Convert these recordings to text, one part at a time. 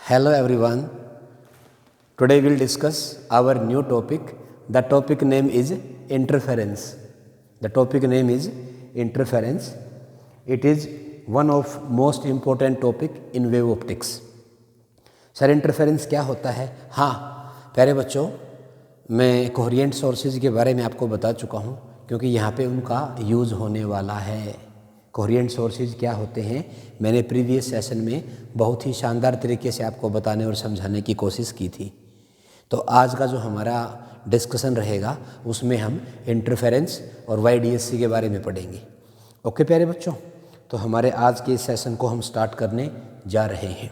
Hello everyone. Today we'll discuss our new topic. The topic name is interference. The topic name is interference. It is one of most important topic in wave optics. Sir interference क्या होता है? हाँ प्यारे बच्चों, मैं coherent sources के बारे में आपको बता चुका हूँ क्योंकि यहाँ पे उनका यूज़ होने वाला है। कोहेरेंट सोर्सेज क्या होते हैं मैंने प्रीवियस सेशन में बहुत ही शानदार तरीके से आपको बताने और समझाने की कोशिश की थी। तो आज का जो हमारा डिस्कशन रहेगा उसमें हम इंटरफेरेंस और वाईडीएससी के बारे में पढ़ेंगे। ओके प्यारे बच्चों, तो हमारे आज के इस सेशन को हम स्टार्ट करने जा रहे हैं।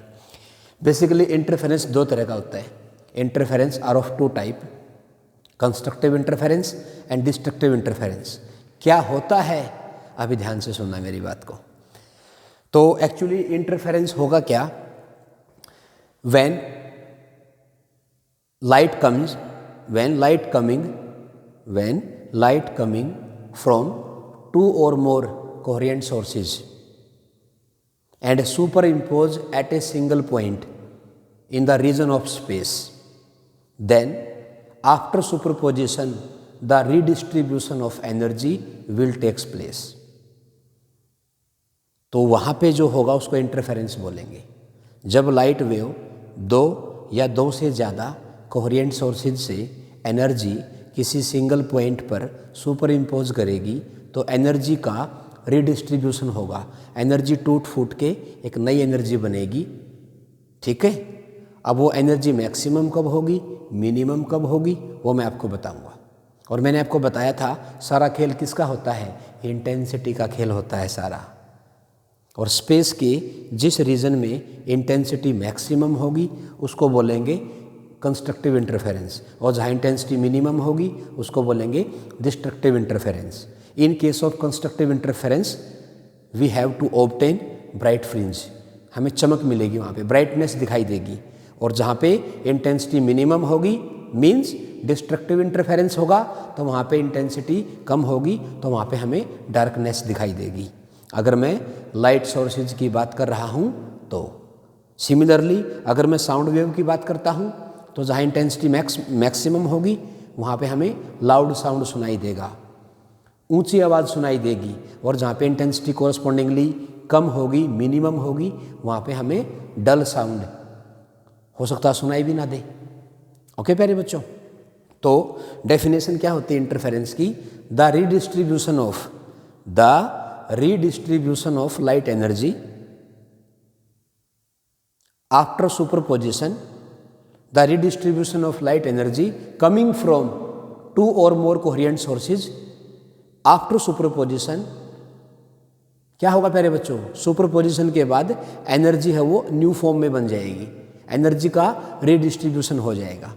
बेसिकली इंटरफेरेंस दो तरह का होता है। Interference are of two type, constructive interference and destructive interference. क्या होता है अभी ध्यान से सुनना मेरी बात को। तो एक्चुअली इंटरफेरेंस होगा क्या? When light coming from two और more coherent sources and superimpose at a single point in the region of space. Then, after superposition, the redistribution of energy will takes place. तो वहाँ पे जो होगा उसको interference बोलेंगे। जब लाइट वेव दो या दो से ज़्यादा कोहेरेंट सोर्सेज से एनर्जी किसी सिंगल पॉइंट पर सुपर इम्पोज करेगी तो एनर्जी का रिडिस्ट्रीब्यूशन होगा। एनर्जी टूट फूट के एक नई एनर्जी बनेगी। ठीक है, अब वो एनर्जी मैक्सिमम कब होगी, मिनिमम कब होगी, वो मैं आपको बताऊंगा। और मैंने आपको बताया था सारा खेल किसका होता है? इंटेंसिटी का खेल होता है सारा। और स्पेस के जिस रीजन में इंटेंसिटी मैक्सिमम होगी उसको बोलेंगे कंस्ट्रक्टिव इंटरफेरेंस, और जहाँ इंटेंसिटी मिनिमम होगी उसको बोलेंगे destructive interference. In case of constructive interference, we have to obtain bright fringe. हमें चमक मिलेगी, वहाँ पे ब्राइटनेस दिखाई देगी। और जहाँ पे इंटेंसिटी मिनिमम होगी मीन्स डिस्ट्रक्टिव इंटरफेरेंस होगा, तो वहाँ पे इंटेंसिटी कम होगी तो वहाँ पे हमें डार्कनेस दिखाई देगी। अगर मैं लाइट सोर्सेज की बात कर रहा हूँ तो सिमिलरली अगर मैं साउंड वेव की बात करता हूँ तो जहाँ इंटेंसिटी मैक्सिमम होगी वहाँ पे हमें लाउड साउंड सुनाई देगा, ऊंची आवाज़ सुनाई देगी। और जहाँ पे इंटेंसिटी कोरस्पॉन्डिंगली कम होगी, मिनिमम होगी, वहाँ पे हमें डल साउंड हो सकता है सुनाई भी ना दे। ओके प्यारे बच्चों, तो डेफिनेशन क्या होती है इंटरफेरेंस की? The redistribution of light energy after superposition, the redistribution of light energy coming from two और more coherent sources after superposition. क्या होगा प्यारे बच्चों? सुपरपोजिशन के बाद एनर्जी है वो न्यू फॉर्म में बन जाएगी, एनर्जी का रीडिस्ट्रीब्यूशन हो जाएगा।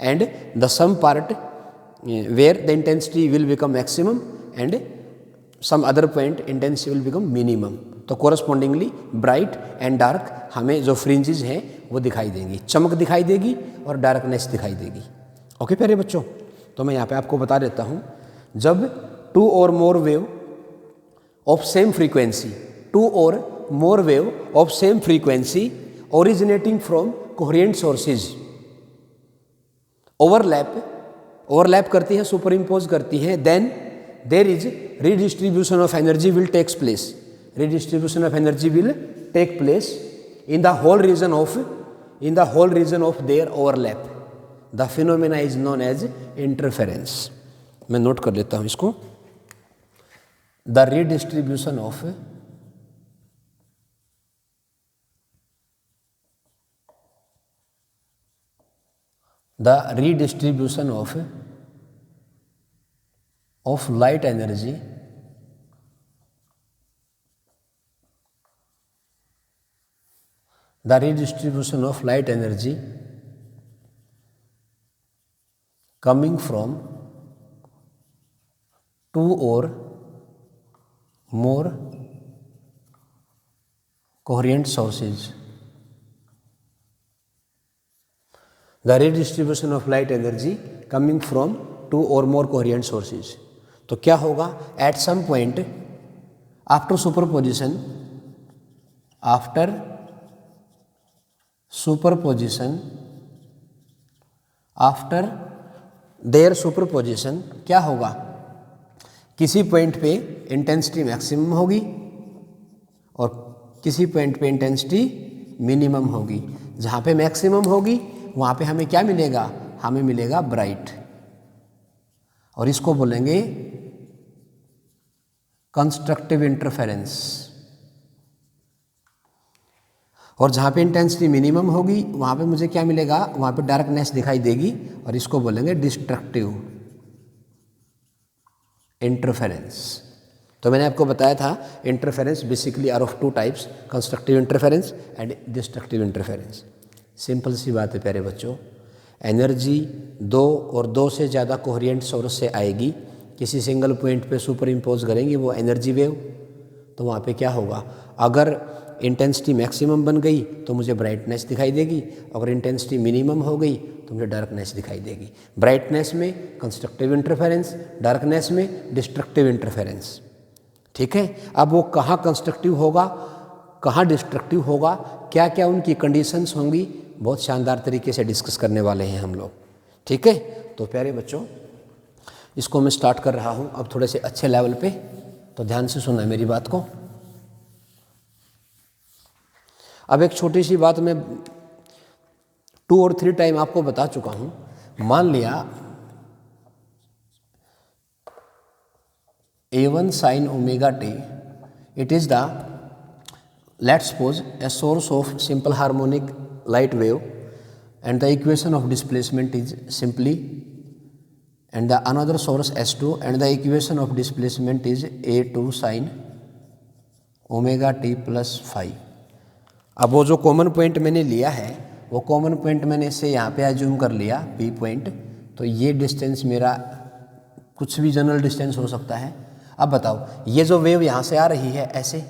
And the some part where the intensity will become maximum and some other point intensity will become minimum. तो कोरस्पॉन्डिंगली ब्राइट एंड डार्क हमें जो फ्रिंजेस हैं वो दिखाई देंगी, चमक दिखाई देगी और डार्कनेस दिखाई देगी। ओके प्यारे बच्चों, तो मैं यहाँ पे आपको बता देता हूँ, जब टू और more wave of same frequency, originating from coherent sources overlap करती हैं, सुपर इम्पोज करती हैं, then there is redistribution of energy will take place in the whole region of their overlap. The phenomena is known as interference. मैं note कर लेता हूं इसको। The redistribution of light energy coming from two और more coherent sources. The redistribution of light energy coming from two और more coherent sources. तो क्या होगा? At some point after superposition, after superposition, after their superposition क्या होगा, किसी point पे intensity maximum होगी और किसी पॉइंट पे इंटेंसिटी मिनिमम होगी। जहाँ पे मैक्सिमम होगी वहाँ पे हमें क्या मिलेगा, हमें मिलेगा ब्राइट, और इसको बोलेंगे कंस्ट्रक्टिव इंटरफेरेंस। और जहाँ पे इंटेंसिटी मिनिमम होगी वहाँ पे मुझे क्या मिलेगा, वहाँ पे डार्कनेस दिखाई देगी, और इसको बोलेंगे डिस्ट्रक्टिव इंटरफेरेंस। तो मैंने आपको बताया था interference basically are of two types, constructive interference and destructive interference. Simple सी बात है प्यारे बच्चों, एनर्जी दो और दो से ज़्यादा कोहेरेंट सोर्स से आएगी, किसी सिंगल पॉइंट पे सुपर इम्पोज करेंगे वो एनर्जी वेव, तो वहाँ पे क्या होगा, अगर इंटेंसिटी मैक्सिमम बन गई तो मुझे ब्राइटनेस दिखाई देगी, अगर इंटेंसिटी मिनिमम हो गई तो मुझे डार्कनेस दिखाई देगी। ब्राइटनेस में कंस्ट्रक्टिव इंटरफेरेंस, डार्कनेस में डिस्ट्रक्टिव इंटरफेरेंस। ठीक है, अब वो कहाँ कंस्ट्रक्टिव होगा, कहाँ डिस्ट्रक्टिव होगा, क्या क्या उनकी कंडीशंस होंगी, बहुत शानदार तरीके से डिस्कस करने वाले हैं हम लोग। ठीक है, तो प्यारे बच्चों इसको मैं स्टार्ट कर रहा हूँ अब थोड़े से अच्छे लेवल पे, तो ध्यान से सुनना मेरी बात को। अब एक छोटी सी बात मैं 2 और 3 टाइम आपको बता चुका हूँ। मान लिया A1 sin omega t, it is the, let's suppose, a source of simple harmonic light wave and the equation of displacement is simply, and the another source S2 and the equation of displacement is A2 sin omega t plus phi। अब वो जो common point मैंने लिया है वो common point मैंने इसे यहाँ पे एज्यूम कर लिया P पॉइंट, तो ये डिस्टेंस मेरा कुछ भी जनरल डिस्टेंस हो सकता है। अब बताओ, ये जो वेव यहाँ से आ रही है ऐसे,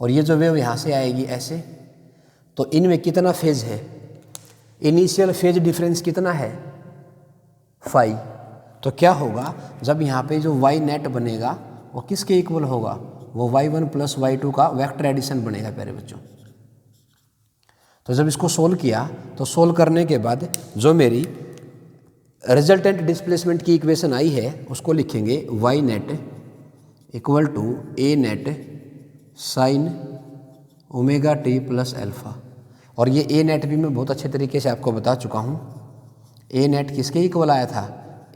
और ये जो वेव यहाँ से आएगी ऐसे, तो इनमें कितना फेज है, इनिशियल फेज डिफरेंस कितना है, फाई। तो क्या होगा, जब यहाँ पे जो वाई नेट बनेगा वो किसके इक्वल होगा, वो y1 प्लस y2 का वेक्टर एडिशन बनेगा प्यारे बच्चों। तो जब इसको सोल्व किया तो सोल्व करने के बाद जो मेरी रिजल्टेंट डिस्प्लेसमेंट की इक्वेशन आई है उसको लिखेंगे y net equal to a net sine omega T plus alpha. और ये a नेट भी मैं बहुत अच्छे तरीके से आपको बता चुका हूँ। a नेट किसके इक्वल आया था,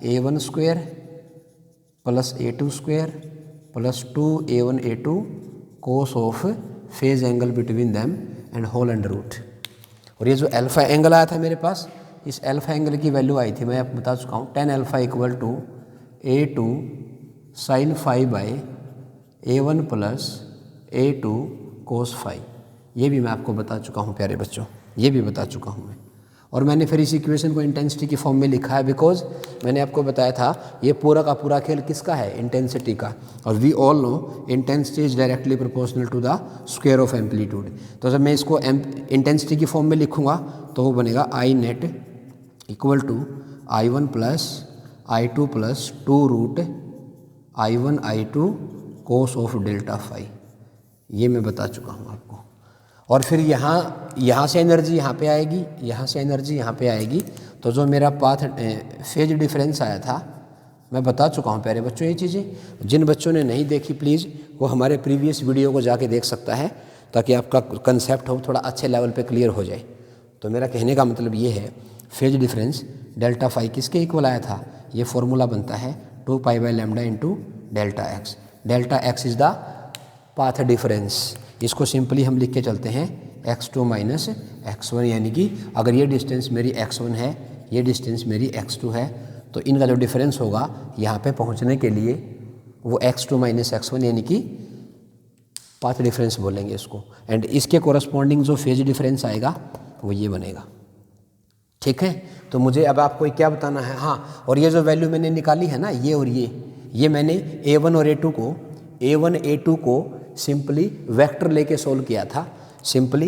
a1 square plus a2 square plus 2a1 a2 cos of phase angle between them and whole under root. और ये जो अल्फ़ा एंगल आया था मेरे पास, इस अल्फ़ा एंगल की वैल्यू आई थी, मैं आपको बता चुका हूँ, tan alpha equal to a2 sine phi by a1 plus a2 cos phi. ये भी मैं आपको बता चुका हूँ प्यारे बच्चों, ये भी बता चुका हूँ मैं। और मैंने फिर इस इक्वेशन को इंटेंसिटी की फॉर्म में लिखा है, बिकॉज मैंने आपको बताया था ये पूरा का पूरा खेल किसका है, इंटेंसिटी का। और we all know intensity is directly proportional to the square of amplitude. तो जब मैं इसको इंटेंसिटी की फॉर्म में लिखूंगा तो वो बनेगा I net equal to I1 plus I2 plus 2 root I1 I2 cos of delta phi. ये मैं बता चुका हूँ आपको। और फिर यहाँ से एनर्जी यहाँ पे आएगी, यहाँ से एनर्जी यहाँ पे आएगी, तो जो मेरा पाथ फेज डिफरेंस आया था मैं बता चुका हूँ प्यारे बच्चों ये चीज़ें। जिन बच्चों ने नहीं देखी प्लीज़ वो हमारे प्रीवियस वीडियो को जाके देख सकता है, ताकि आपका कंसेप्ट हो थोड़ा अच्छे लेवल पे क्लियर हो जाए। तो मेरा कहने का मतलब ये है, फेज डिफरेंस डेल्टा फाई किसके इक्वल आया था, ये फॉर्मूला बनता है 2 pi by lambda into delta x. Delta x is the path difference. इसको सिंपली हम लिख के चलते हैं x2 माइनस x1, यानी कि अगर ये डिस्टेंस मेरी x1 है, ये डिस्टेंस मेरी x2 है, तो इनका जो डिफरेंस होगा यहाँ पे पहुँचने के लिए वो x2 माइनस x1 यानी कि पाथ डिफरेंस बोलेंगे इसको। एंड इसके कोरस्पॉन्डिंग जो फेज डिफरेंस आएगा वो ये बनेगा। ठीक है, तो मुझे अब आपको क्या बताना है, हाँ, और ये जो वैल्यू मैंने निकाली है ना, ये और ये मैंने A1 और A1 A2 को सिंपली वेक्टर लेके सोल्व किया था, simply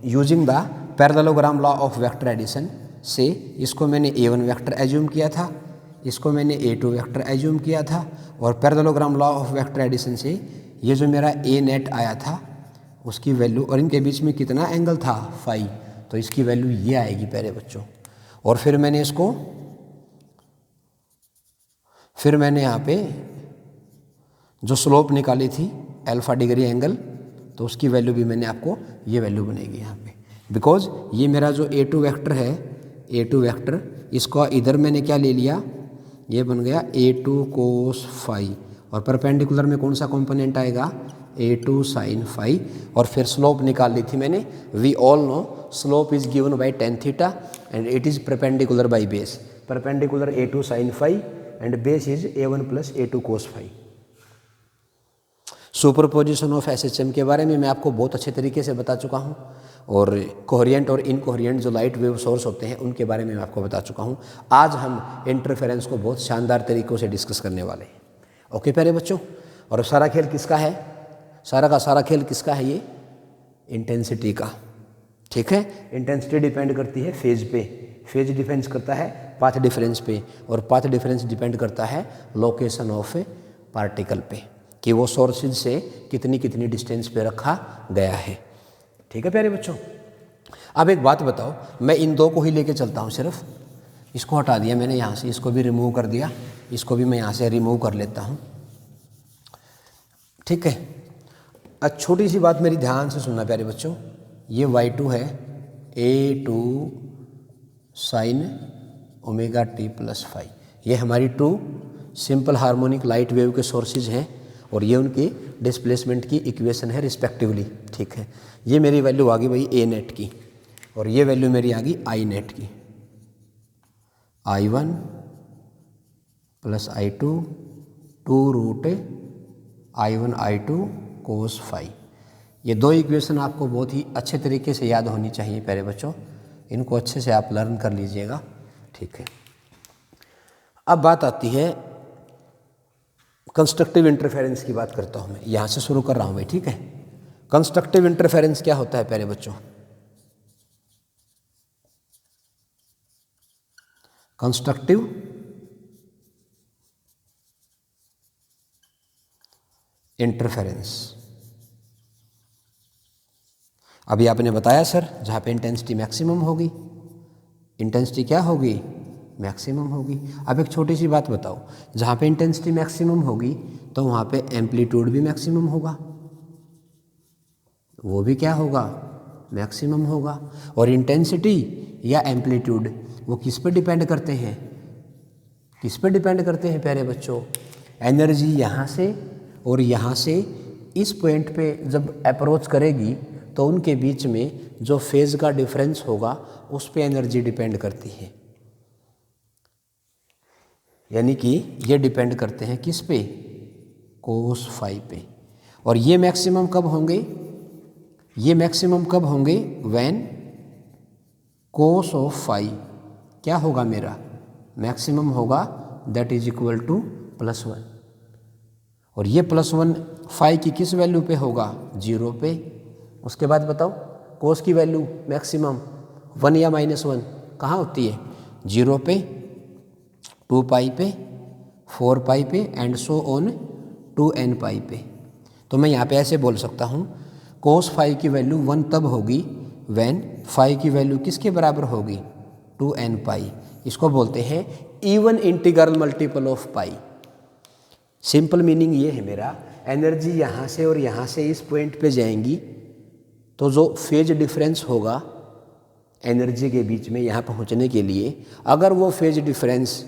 using the parallelogram law of vector addition से। इसको मैंने A1 वेक्टर एज्यूम किया था, इसको मैंने A2 वेक्टर एज्यूम किया था, और parallelogram law of vector addition से ये जो मेरा A नेट आया था उसकी वैल्यू, और इनके बीच में कितना एंगल था, फाई, तो इसकी वैल्यू ये आएगी प्यारे बच्चों। और फिर मैंने यहाँ पे जो स्लोप निकाली थी अल्फा डिग्री एंगल, तो उसकी वैल्यू भी मैंने आपको, ये वैल्यू बनेगी यहाँ पे, बिकॉज ये मेरा जो A2 वेक्टर है, A2 वेक्टर, इसको इधर मैंने क्या ले लिया, ये बन गया A2 कोस फाई, और परपेंडिकुलर में कौन सा कंपोनेंट आएगा, A2 साइन फाई, और फिर स्लोप निकाल ली थी मैंने। We all know slope is given by tan theta and it is perpendicular by base, perpendicular A2 sine phi and base is A1 plus A2 cos phi. Superposition of SHM के बारे में मैं आपको बहुत अच्छे तरीके से बता चुका हूँ, और कोहेरेंट और इनकोहेरेंट जो लाइट वेव सोर्स होते हैं उनके बारे में मैं आपको बता चुका हूँ। आज हम इंटरफेरेंस को बहुत शानदार तरीक़ों से डिस्कस करने वाले हैं। ओके प्यारे बच्चों, और सारा खेल किसका है, सारा का सारा खेल किसका है, ये इंटेंसिटी का, ठीक है। इंटेंसिटी डिपेंड करती है फेज पे, फेज डिपेंड करता है पाथ डिफरेंस पे, और पाथ डिफरेंस डिपेंड करता है लोकेशन ऑफ पार्टिकल पे, कि वो सोर्सेज से कितनी कितनी डिस्टेंस पे रखा गया है, ठीक है प्यारे बच्चों। अब एक बात बताओ, मैं इन दो को ही लेके चलता हूँ, सिर्फ इसको हटा दिया मैंने यहाँ से, इसको भी रिमूव कर दिया, इसको भी मैं यहाँ से रिमूव कर लेता हूँ, ठीक है। अब छोटी सी बात मेरी ध्यान से सुनना प्यारे बच्चों, ये Y2 है A2 sine omega t plus phi, ये हमारी 2 सिंपल हार्मोनिक लाइट वेव के सोर्सेज हैं, और ये उनकी डिस्प्लेसमेंट की इक्वेशन है रिस्पेक्टिवली, ठीक है। ये मेरी वैल्यू आ गई भाई A नेट की, और ये वैल्यू मेरी आ गई I नेट की, I1 plus I2 2√I1 I2 कोस फाई। ये दो इक्वेशन आपको बहुत ही अच्छे तरीके से याद होनी चाहिए प्यारे बच्चों, इनको अच्छे से आप लर्न कर लीजिएगा, ठीक है। अब बात आती है कंस्ट्रक्टिव इंटरफेरेंस की, बात करता हूँ मैं, यहाँ से शुरू कर रहा हूँ भाई, ठीक है। कंस्ट्रक्टिव इंटरफेरेंस क्या होता है प्यारे बच्चों, कंस्ट्रक्टिव इंटरफेरेंस, अभी आपने बताया सर, जहाँ पे इंटेंसिटी मैक्सिमम होगी, इंटेंसिटी क्या होगी, मैक्सिमम होगी। अब एक छोटी सी बात बताओ, जहाँ पे इंटेंसिटी मैक्सिमम होगी तो वहाँ पे एम्पलीट्यूड भी मैक्सिमम होगा, वो भी क्या होगा, मैक्सिमम होगा। और इंटेंसिटी या एम्पलीट्यूड वो किस पे डिपेंड करते हैं, किस पे डिपेंड करते हैं प्यारे बच्चों, एनर्जी यहाँ से और यहाँ से इस पॉइंट पे जब अप्रोच करेगी तो उनके बीच में जो फेज का डिफरेंस होगा उस पे एनर्जी डिपेंड करती है, यानी कि ये डिपेंड करते हैं किस पे, कोस फाई पे। और ये मैक्सिमम कब होंगे, ये मैक्सिमम कब होंगे, व्हेन कोस ऑफ फाई क्या होगा मेरा, मैक्सिमम होगा, दैट इज इक्वल टू +1। और ये +1 फाई की किस वैल्यू पे होगा, 0 पे। उसके बाद बताओ कोस की वैल्यू मैक्सिमम 1 या -1 कहाँ होती है, 0 पे, 2 पाई पे, 4 पाई पे एंड सो ऑन 2n पाई पे। तो मैं यहाँ पे ऐसे बोल सकता हूँ, कोस फाई की वैल्यू 1 तब होगी व्हेन फाई की वैल्यू किसके बराबर होगी, 2n पाई। इसको बोलते हैं even integral multiple of pi. Simple meaning ये है मेरा, एनर्जी यहाँ से और यहाँ से इस पॉइंट पे जाएंगी तो जो फेज डिफरेंस होगा एनर्जी के बीच में यहाँ पहुँचने के लिए, अगर वो phase difference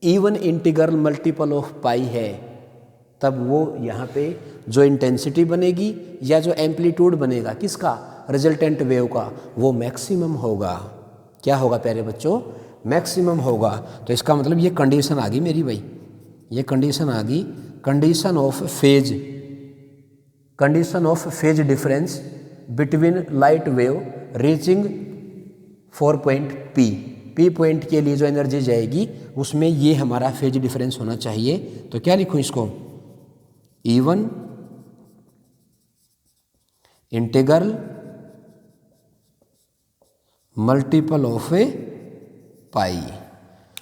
even integral multiple of pi है, तब वो यहाँ पे जो इंटेंसिटी बनेगी या जो एम्पलीट्यूड बनेगा किसका, रिजल्टेंट वेव का, वो मैक्सिमम होगा। क्या होगा प्यारे बच्चों, मैक्सिमम होगा। तो इसका मतलब ये कंडीशन आ गई मेरी भाई, ये कंडीशन आ गई, condition of phase difference between light wave reaching 4 point P point के लिए जो एनर्जी जाएगी उसमें ये हमारा फेज डिफरेंस होना चाहिए। तो क्या लिखूं इसको, इवन इंटीग्रल मल्टीपल ऑफ पाई।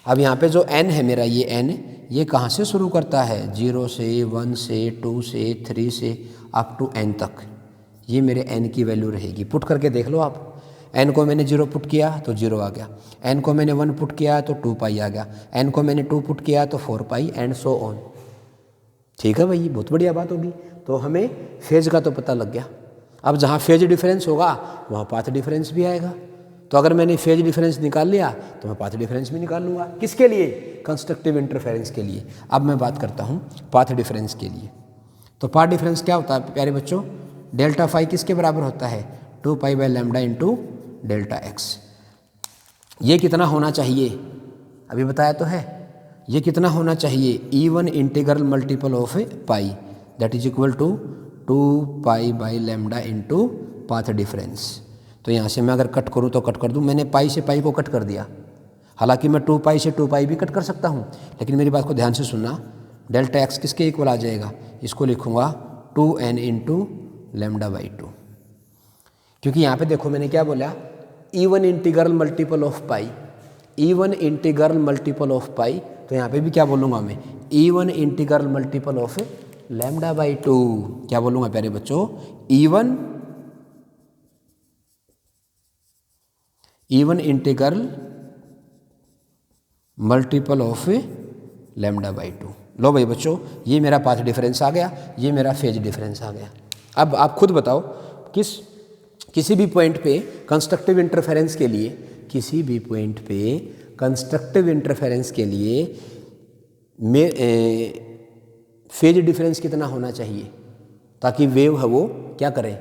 अब यहाँ पे जो n है मेरा, ये n ये कहाँ से शुरू करता है, 0 से 1 से 2 से 3 से अप टू n तक। ये मेरे n की वैल्यू रहेगी। पुट करके देख लो आप, n को मैंने 0 पुट किया तो 0 आ गया, n को मैंने 1 पुट किया तो 2 पाई आ गया, n को मैंने 2 पुट किया तो 4 पाई एंड सो ऑन। ठीक है भाई, बहुत बढ़िया बात होगी। तो हमें फेज का तो पता लग गया। अब जहाँ फेज डिफरेंस होगा वहाँ पाथ डिफरेंस भी आएगा। तो अगर मैंने फेज डिफरेंस निकाल लिया तो मैं पाथ डिफरेंस भी निकाल लूँगा। किसके लिए? कंस्ट्रक्टिव इंटरफेरेंस के लिए। अब मैं बात करता हूँ पाथ डिफरेंस के लिए। तो पाथ डिफरेंस क्या होता है प्यारे बच्चों? डेल्टा फाई किसके बराबर होता है? 2 pi by lambda into delta x. ये कितना होना चाहिए? अभी बताया तो है। ये कितना होना चाहिए? E1 integral multiple of pi that is equal to 2 pi by lambda into path difference. तो यहाँ से मैं अगर कट करूँ तो कट कर दूँ। मैंने पाई से पाई को कट कर दिया। हालांकि मैं 2 पाई से 2 पाई भी कट कर सकता हूँ, लेकिन मेरी बात को ध्यान से सुनना। डेल्टा एक्स किसके इक्वल आ जाएगा? इसको लिखूँगा 2n इंटू लैम्डा बाई 2। क्योंकि यहाँ पे देखो मैंने क्या बोला, E1 integral multiple of pi, E1 integral multiple of pi. तो यहाँ पे भी क्या बोलूँगा मैं? E1 integral multiple of lambda by 2। क्या बोलूँगा प्यारे बच्चों? E1 integral multiple of lambda by 2। लो भाई बच्चों, ये मेरा पाथ डिफरेंस आ गया, ये मेरा फेज डिफरेंस आ गया। अब आप खुद बताओ, किसी भी पॉइंट पे कंस्ट्रक्टिव इंटरफेरेंस के लिए, किसी भी पॉइंट पे कंस्ट्रक्टिव इंटरफेरेंस के लिए फेज डिफरेंस कितना होना चाहिए ताकि वेव है वो क्या करें?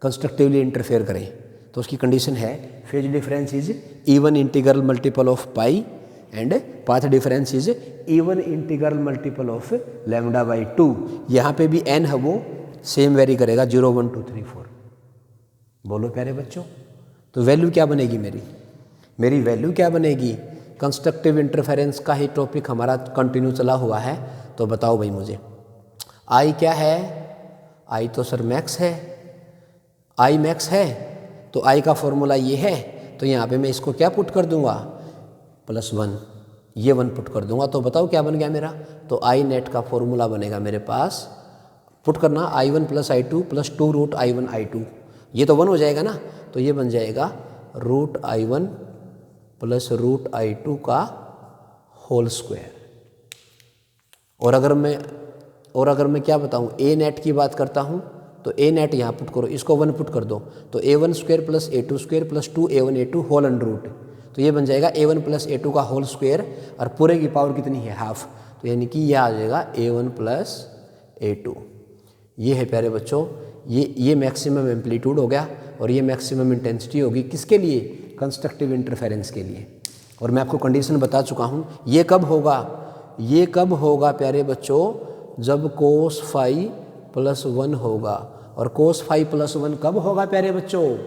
कंस्ट्रक्टिवली इंटरफेयर करें। तो उसकी कंडीशन है phase difference is E1 integral multiple of pi and path difference is E1 integral multiple of lambda by 2। यहाँ पे भी n है वो सेम वेरी करेगा 0 1 2 3 4। बोलो प्यारे बच्चों, तो वैल्यू क्या बनेगी मेरी वैल्यू क्या बनेगी? कंस्ट्रक्टिव इंटरफेरेंस का ही टॉपिक हमारा कंटिन्यू चला हुआ है। तो बताओ भाई मुझे, आई क्या है? आई तो सर मैक्स है। आई मैक्स है तो आई का फॉर्मूला ये है। तो यहाँ पे मैं इसको क्या पुट कर दूंगा? +1। ये 1 पुट कर दूंगा। तो बताओ क्या बन गया मेरा? तो आई नेट का फॉर्मूला बनेगा मेरे पास, पुट करना I1 + I2 + 2 root I1 I2। ये तो 1 हो जाएगा ना, तो ये बन जाएगा root I1 plus root I2 का होल स्क्वायर। और अगर मैं क्या बताऊँ, ए नेट की बात करता हूँ, तो ए नेट यहाँ पुट करो, इसको 1 पुट कर दो, तो A1 square plus A2 square plus 2A1 A2 whole under root. तो ये बन जाएगा A1 प्लस A2 का होल स्क्वायर, और पूरे की पावर कितनी है? हाफ। तो यानी कि यह आ जाएगा A1 प्लस A2। ये है प्यारे बच्चों, ये मैक्सिमम एम्पलीट्यूड हो गया और ये मैक्सिमम इंटेंसिटी होगी। किसके लिए? कंस्ट्रक्टिव इंटरफेरेंस के लिए। और मैं आपको कंडीशन बता चुका हूँ। ये कब होगा प्यारे बच्चों? जब कोस फाई प्लस 1 होगा। और कोस फाई प्लस 1 कब होगा प्यारे बच्चों?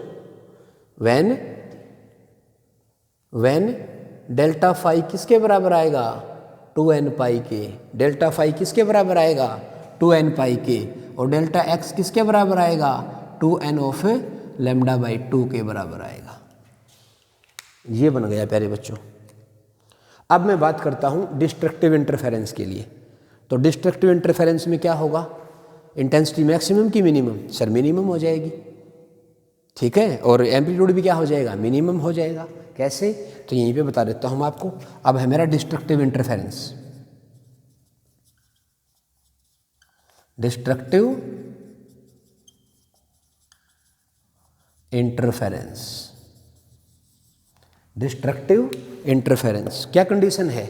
व्हेन डेल्टा फाई किसके बराबर आएगा? 2n पाई के। डेल्टा फाई किसके बराबर आएगा? 2n पाई के। और डेल्टा एक्स किसके बराबर आएगा? 2n ऑफ लैम्डा बाई 2 के बराबर आएगा। ये बन गया प्यारे बच्चों। अब मैं बात करता हूँ डिस्ट्रक्टिव इंटरफेरेंस के लिए। तो डिस्ट्रक्टिव इंटरफेरेंस में क्या होगा? इंटेंसिटी मैक्सिमम की मिनिमम? सर मिनिमम हो जाएगी। ठीक है, और एम्पलीट्यूड भी क्या हो जाएगा? मिनिमम हो जाएगा। कैसे? तो यहीं पे बता देता हूँ आपको। अब है मेरा डिस्ट्रक्टिव इंटरफेरेंस। डिस्ट्रक्टिव इंटरफेरेंस क्या कंडीशन है?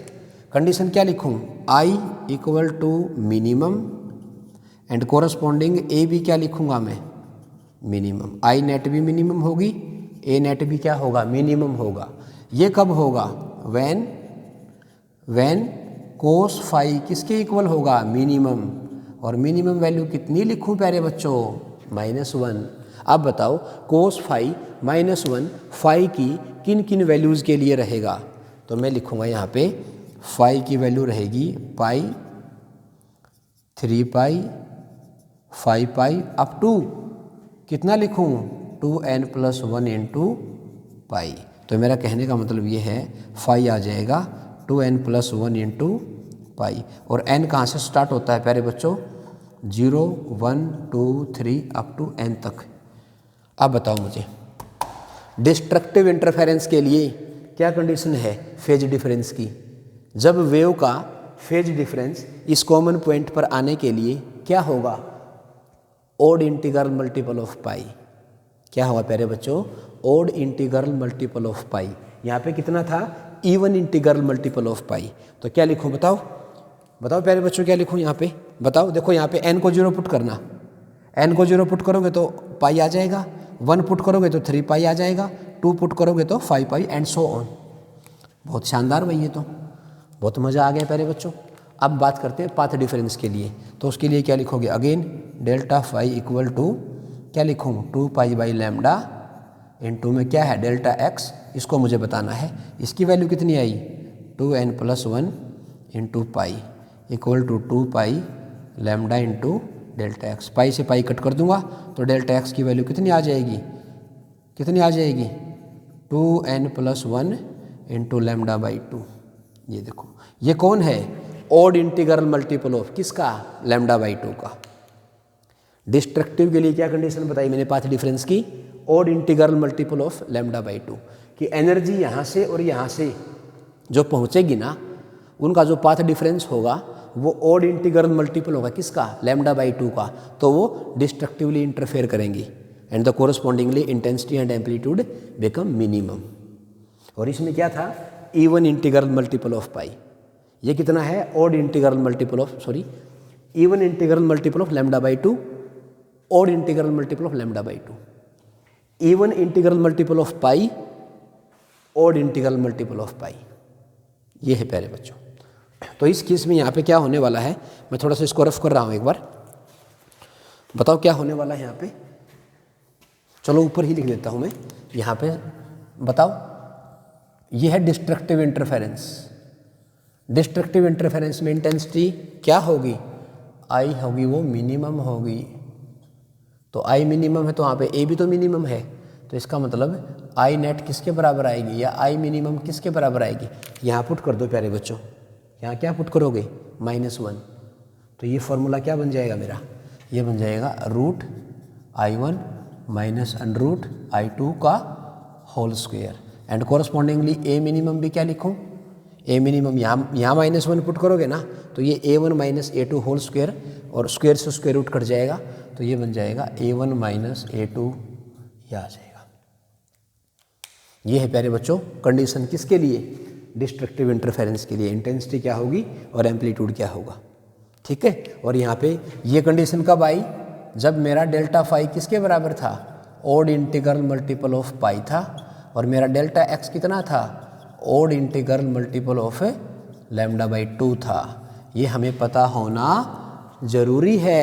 कंडीशन क्या लिखूं? I equal to minimum and corresponding A भी क्या लिखूंगा मैं? मिनिमम। आई नेट भी मिनिमम होगी, ए नेट भी क्या होगा? मिनिमम होगा। ये कब होगा? व्हेन कोस फाई किसके इक्वल होगा? मिनिमम। और मिनिमम वैल्यू कितनी लिखूं प्यारे बच्चों? -1। अब बताओ कोस फाई -1 फाई की किन किन वैल्यूज़ के लिए रहेगा? तो मैं लिखूंगा यहाँ पे फाई की वैल्यू रहेगी पाई, 3 पाई, 5 पाई अप टू कितना लिखूँ? 2n + 1 into pi. तो मेरा कहने का मतलब ये है फाई आ जाएगा 2n + 1 इंटू पाई। और n कहाँ से स्टार्ट होता है प्यारे बच्चों? 0 1 2 3 अप टू n तक। अब बताओ मुझे डिस्ट्रक्टिव इंटरफेरेंस के लिए क्या कंडीशन है फेज डिफरेंस की। जब वेव का फेज डिफरेंस इस कॉमन पॉइंट पर आने के लिए क्या होगा, ओड इंटीग्रल मल्टीपल ऑफ पाई। क्या होगा प्यारे बच्चों, ओड इंटीग्रल मल्टीपल ऑफ पाई। यहाँ पे कितना था, even integral multiple of pi. तो क्या लिखूँ बताओ, बताओ प्यारे बच्चों क्या लिखूँ यहाँ पे, बताओ। देखो यहाँ पे n को 0 पुट करना, n को 0 पुट करोगे तो पाई आ जाएगा, 1 पुट करोगे तो 3 पाई आ जाएगा, 2 पुट करोगे तो 5 पाई एंड सो ऑन। बहुत शानदार भाई, ये तो बहुत मज़ा आ गया प्यारे बच्चों। अब बात करते हैं पाथ डिफरेंस के लिए। तो उसके लिए क्या लिखोगे, again delta phi equal to क्या लिखूँ 2 पाई बाई लैम्डा इनटू में क्या है डेल्टा एक्स, इसको मुझे बताना है। इसकी वैल्यू कितनी आई 2n+1 into pi equal to 2 pi lambda into delta x. Pi से पाई कट कर दूंगा तो डेल्टा एक्स की वैल्यू कितनी आ जाएगी, कितनी आ जाएगी 2n+1 इंटू लैम्डा बाई 2। ये देखो ये कौन है, ओड इंटीग्रल मल्टीपल ऑफ किसका, लैम्डा बाई 2 का। डिस्ट्रक्टिव के लिए क्या कंडीशन बताई मैंने पाथ डिफरेंस की, odd integral multiple of lambda by 2 कि एनर्जी यहाँ से और यहाँ से जो पहुँचेगी ना, उनका जो पाथ डिफरेंस होगा वो ओड इंटीग्रल मल्टीपल होगा किसका, लैम्डा बाई 2 का। तो वो डिस्ट्रक्टिवली इंटरफेयर करेंगी and the correspondingly intensity and amplitude become minimum. और इसमें क्या था, even integral multiple of pi. ये कितना है, odd integral multiple of even integral multiple of lambda by 2, odd integral multiple of lambda by 2, even integral multiple of pi, odd integral multiple of pi. ये है प्यारे बच्चों। तो इस case में यहाँ पे क्या होने वाला है, मैं थोड़ा सा इसको रफ कर रहा हूँ एक बार, बताओ क्या होने वाला है यहाँ पे। चलो ऊपर ही लिख लेता हूँ मैं यहाँ पे, बताओ। ये है डिस्ट्रक्टिव इंटरफेरेंस। डिस्ट्रक्टिव इंटरफेरेंस में इंटेंसिटी क्या होगी, आई होगी, वो मिनिमम होगी। तो आई मिनिमम है तो वहाँ पे ए भी तो मिनिमम है, तो इसका मतलब आई नेट किसके बराबर आएगी या आई मिनिमम किसके बराबर आएगी। यहाँ पुट कर दो प्यारे बच्चों, यहाँ क्या पुट करोगे -1। तो ये फॉर्मूला क्या बन जाएगा मेरा, ये बन जाएगा √I1 माइनस √I2 का whole square. And correspondingly a minimum भी क्या लिखूँ, ए मिनिमम यहाँ -1 पुट करोगे ना तो ये A1 minus A2 whole square, और स्क्वायर से स्क्वायर रूट कट जाएगा तो ये बन जाएगा A1 माइनस A2, ये आ जाएगा। ये है प्यारे बच्चों कंडीशन किसके लिए, डिस्ट्रक्टिव इंटरफेरेंस के लिए। इंटेंसिटी क्या होगी और एम्पलीट्यूड क्या होगा, ठीक है। और यहाँ पे ये कंडीशन कब आई, जब मेरा डेल्टा फाई किसके बराबर था, odd integral multiple of pi था, और मेरा डेल्टा एक्स कितना था, odd integral multiple of lambda by 2 था। ये हमें पता होना जरूरी है।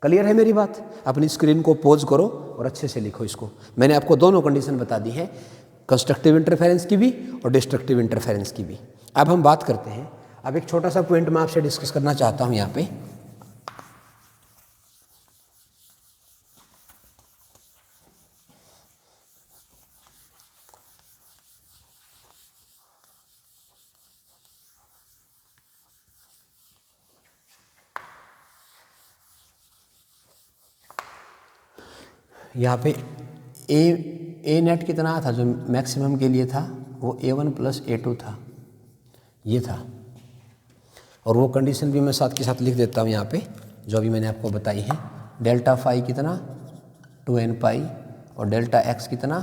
क्लियर है मेरी बात। अपनी स्क्रीन को पॉज करो और अच्छे से लिखो इसको। मैंने आपको दोनों कंडीशन बता दी है, कंस्ट्रक्टिव इंटरफेरेंस की भी और डिस्ट्रक्टिव इंटरफेरेंस की भी। अब हम बात करते हैं, अब एक छोटा सा पॉइंट मैं आपसे डिस्कस करना चाहता हूँ यहाँ पे। यहाँ पे ए नेट कितना था जो मैक्सिमम के लिए था, वो A1 + A2 था, ये था। और वो कंडीशन भी मैं साथ के साथ लिख देता हूँ यहाँ पे जो अभी मैंने आपको बताई है। डेल्टा फाई कितना 2n पाई, और डेल्टा एक्स कितना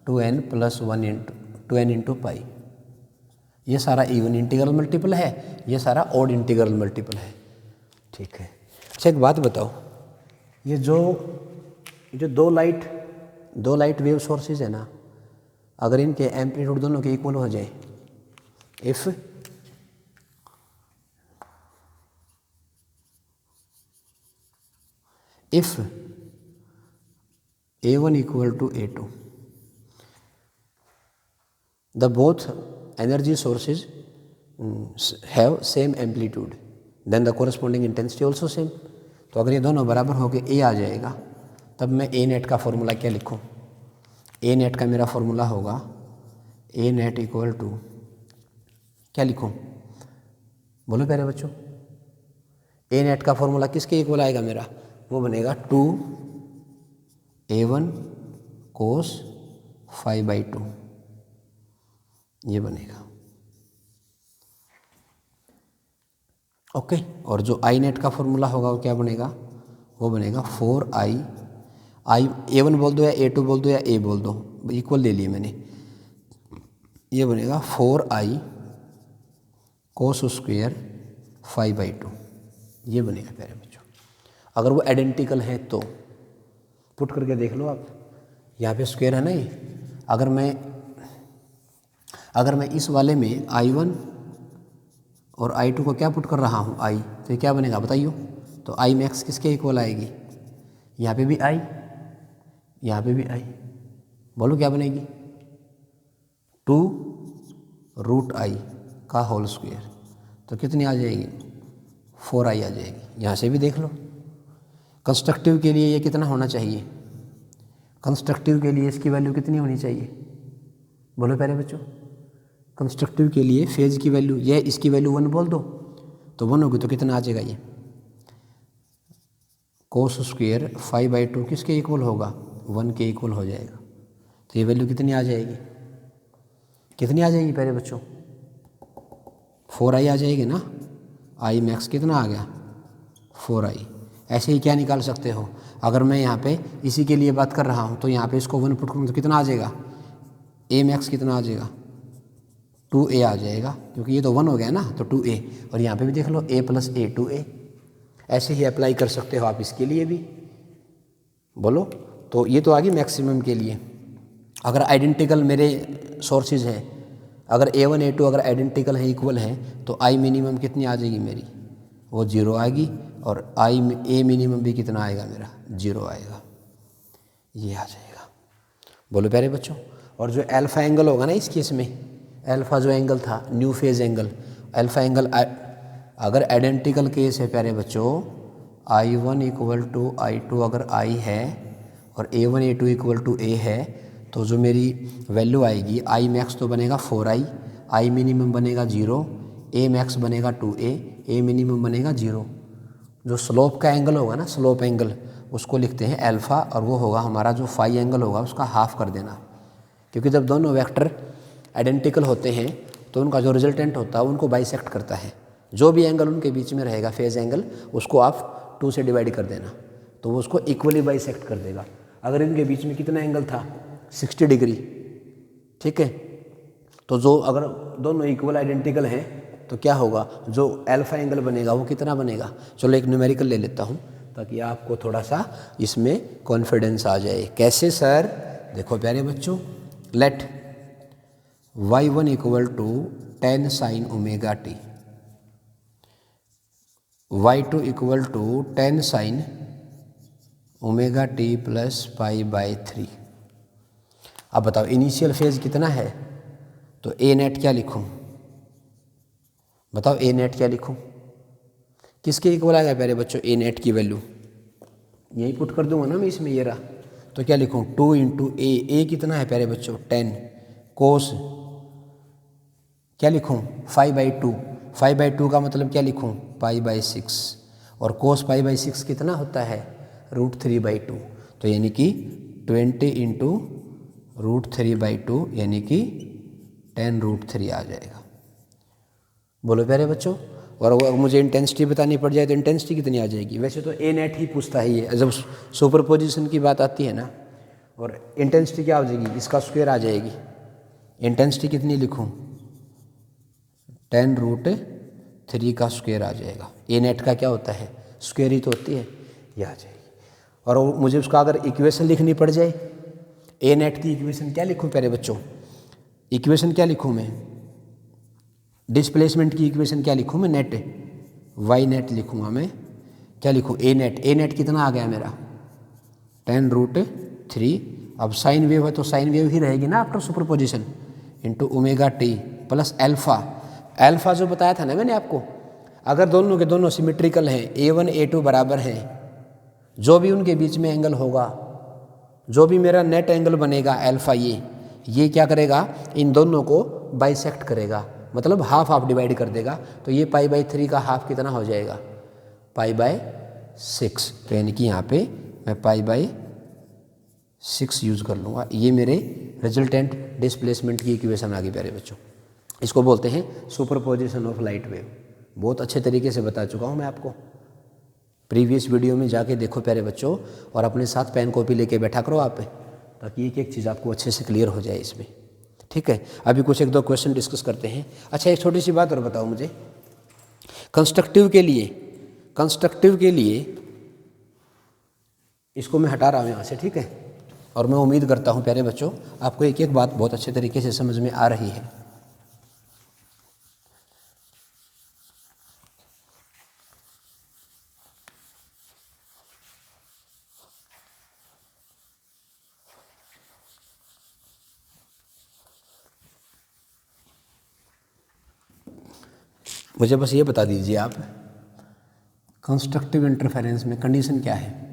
2n इंटू पाई। ये सारा इवन इंटीग्रल मल्टीपल है, ये सारा ऑड इंटीग्रल मल्टीपल है, ठीक है। अच्छा एक बात बताओ, ये जो दो लाइट वेव सोर्सेज है ना, अगर इनके एम्पलीट्यूड दोनों के इक्वल हो जाए, if A1 = A2, the both energy sources have same amplitude, then the corresponding intensity also same। तो अगर ये दोनों बराबर हो के A आ जाएगा, तब मैं A नेट का फॉर्मूला क्या लिखूँ, A नेट का मेरा फॉर्मूला होगा A नेट = क्या लिखूँ, बोलो प्यारे बच्चों। ए नेट का फॉर्मूला किसके इक्वल आएगा मेरा, वो बनेगा 2a1 cos 5/2, ये बनेगा। ओके, और जो आई नेट का फॉर्मूला होगा वो क्या बनेगा, वो बनेगा 4i, आई a1 बोल दो या a2 बोल दो या a बोल दो, इक्वल ले लिए मैंने, ये बनेगा 4i cos स्क्वायर 5/2, ये बनेगा प्यारे बच्चों। अगर वो आइडेंटिकल है तो पुट करके देख लो आप, यहाँ पे स्क्वायर है ना ये, अगर मैं इस वाले में i1 और i2 को क्या पुट कर रहा हूँ i, तो ये क्या बनेगा बताइए, तो i मैक्स किसके इक्वल आएगी, यहाँ पे भी i, यहाँ पे भी i, बोलो क्या बनेगी, 2√i का होल स्क्वायर, तो कितनी आ जाएगी, 4i आ जाएगी। यहाँ से भी देख लो, कंस्ट्रक्टिव के लिए ये कितना होना चाहिए, कंस्ट्रक्टिव के लिए इसकी वैल्यू कितनी होनी चाहिए, बोलो प्यारे बच्चों, कंस्ट्रक्टिव के लिए फेज की वैल्यू, ये इसकी वैल्यू 1 बोल दो, तो 1 होगी तो कितना आ जाएगा, ये कोस स्क्वायर 5/2 किसके इक्वल होगा, 1 के इक्वल हो जाएगा। तो ये वैल्यू कितनी आ जाएगी, कितनी आ जाएगी प्यारे बच्चों, 4i आ जाएगी ना, i मैक्स कितना आ गया, 4i। ऐसे ही क्या निकाल सकते हो, अगर मैं यहाँ पे इसी के लिए बात कर रहा हूँ तो यहाँ पे इसको 1 पुट करूँ तो कितना आ जाएगा, a मैक्स कितना आ जाएगा, 2a आ जाएगा, क्योंकि ये तो 1 हो गया ना, तो 2a, और यहाँ पे भी देख लो a + a 2a। ऐसे ही अप्लाई कर सकते हो आप इसके लिए भी, बोलो। तो ये तो आ गई मैक्सिमम के लिए। अगर आइडेंटिकल मेरे सोर्सेज हैं, अगर a1 a2 अगर आइडेंटिकल है, इक्वल है, तो i मिनिमम कितनी आ जाएगी मेरी, वो 0 आएगी, और a मिनिमम भी कितना आएगा मेरा, 0 आएगा, ये आ जाएगा। बोलो प्यारे बच्चों। और जो अल्फा एंगल होगा ना इस केस में, अल्फा जो एंगल था, new phase angle, alpha angle अगर आइडेंटिकल केस है प्यारे बच्चों, i1 = i2 अगर i है और a1 a2 = a है, तो जो मेरी वैल्यू आएगी, i मैक्स तो बनेगा 4i, i मिनिमम बनेगा 0, a मैक्स बनेगा 2a, a मिनिमम बनेगा 0। जो स्लोप का एंगल होगा ना, स्लोप एंगल, उसको लिखते हैं अल्फ़ा, और वो होगा हमारा जो फाई एंगल होगा उसका हाफ कर देना, क्योंकि जब दोनों वेक्टर आइडेंटिकल होते हैं तो उनका जो रिजल्टेंट होता है उनको बाइसेक्ट करता है। जो भी एंगल उनके बीच में रहेगा फेज एंगल, उसको आप 2 से डिवाइड कर देना, तो वो उसको इक्वली बाइसेक्ट कर देगा। अगर इनके बीच में कितना एंगल था, 60 डिग्री, ठीक है, तो जो अगर दोनों इक्वल आइडेंटिकल हैं तो क्या होगा, जो अल्फा एंगल बनेगा वो कितना बनेगा। चलो एक न्यूमेरिकल ले लेता हूँ ताकि आपको थोड़ा सा इसमें कॉन्फिडेंस आ जाए। कैसे सर, देखो प्यारे बच्चों, late y1 = 10 sin ωt, y2 = 10 sin ωt + π/3। अब बताओ इनिशियल फेज कितना है, तो ए नेट क्या लिखूं, बताओ ए नेट क्या लिखूं, किसके इक्वल आएगा प्यारे बच्चों, ए नेट की वैल्यू यही पुट कर दूंगा ना मैं इसमें, ये रहा, तो क्या लिखूं, 2 × a कितना है प्यारे बच्चों 10, कोस क्या लिखूं 5/2, 5/2 का मतलब क्या लिखूं π/6, और कोस π/6 कितना होता है √3/2, तो यानी कि 20 × √3/2 यानी कि 10√3 आ जाएगा। बोलो प्यारे बच्चों। और अगर मुझे इंटेंसिटी बतानी पड़ जाए तो इंटेंसिटी कितनी आ जाएगी। वैसे तो ए नेट ही पूछता है ये, जब सुपरपोजिशन की बात आती है ना, और इंटेंसिटी क्या हो जाएगी, इसका स्क्वायर आ जाएगी। इंटेंसिटी कितनी लिखूं 10√3 का स्क्वायर आ जाएगा। ए नेट का क्या होता है, स्क्वायर ही तो होती है, ये आ जाएगी। और मुझे उसका अगर इक्वेशन लिखनी पड़ जाए, ए नेट की इक्वेशन क्या लिखूं प्यारे बच्चों, इक्वेशन क्या लिखूं मैं, डिस्प्लेसमेंट की इक्वेशन क्या लिखूं मैं, नेट वाई नेट लिखूंगा मैं, क्या लिखूं ए नेट, ए नेट कितना आ गया मेरा 10√3। अब साइन वेव है तो साइन वेव ही रहेगी ना after superposition, into ωt plus alpha. Alpha जो बताया था ना मैंने आपको, अगर दोनों के दोनों सिमेट्रिकल हैं, a1 a2 बराबर हैं, जो भी उनके बीच में एंगल होगा, जो भी मेरा नेट एंगल बनेगा अल्फा, ये क्या करेगा, इन दोनों को बाइसेक्ट करेगा, मतलब हाफ हाफ डिवाइड कर देगा। तो ये π/3 का हाफ कितना हो जाएगा, π/6। तो यानी कि यहाँ पे मैं π/6 यूज़ कर लूँगा। ये मेरे रिजल्टेंट डिस्प्लेसमेंट की इक्वेशन आ गई प्यारे बच्चों। इसको बोलते हैं सुपरपोजिशन ऑफ लाइट वेव। बहुत अच्छे तरीके से बता चुका हूँ मैं आपको। प्रीवियस वीडियो में जाके देखो प्यारे बच्चों, और अपने साथ पेन कॉपी लेके बैठा करो आप, ताकि एक एक चीज़ आपको अच्छे से क्लियर हो जाए इसमें। ठीक है, अभी कुछ एक दो क्वेश्चन डिस्कस करते हैं। अच्छा, एक छोटी सी बात और बताओ मुझे, कंस्ट्रक्टिव के लिए इसको मैं हटा रहा हूँ यहाँ से, ठीक है। और मैं उम्मीद करता हूँ प्यारे बच्चों आपको एक एक बात बहुत अच्छे तरीके से समझ में आ रही है। मुझे बस ये बता दीजिए आप, कंस्ट्रक्टिव इंटरफेरेंस में कंडीशन क्या है?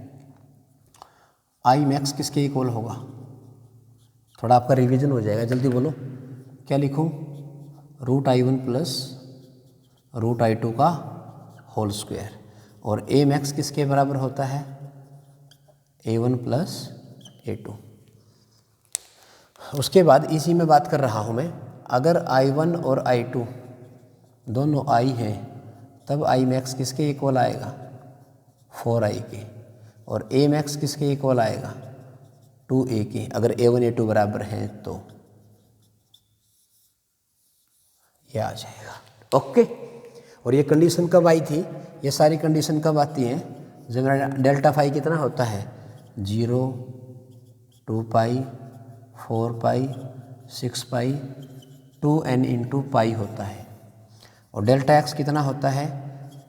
आई मैक्स किसके इक्वल होगा? थोड़ा आपका रिवीजन हो जाएगा, जल्दी बोलो। क्या लिखूं? √I1 प्लस √I2 का होल स्क्वायर। और ए मैक्स किसके बराबर होता है? A1 plus A2। उसके बाद इसी में बात कर रहा हूँ मैं, अगर I1 और I2 दोनों I हैं तब I मैक्स किसके इक्वल आएगा? 4I के। और A मैक्स किसके इक्वल आएगा? 2A के, अगर A1 A2 बराबर हैं तो ये आ जाएगा। ओके। और ये कंडीशन कब आई थी? ये सारी कंडीशन कब आती हैं? जब डेल्टा फाई कितना होता है? 0, 2π, 4π, 6π, 2n × पाई होता है। और डेल्टा एक्स कितना होता है?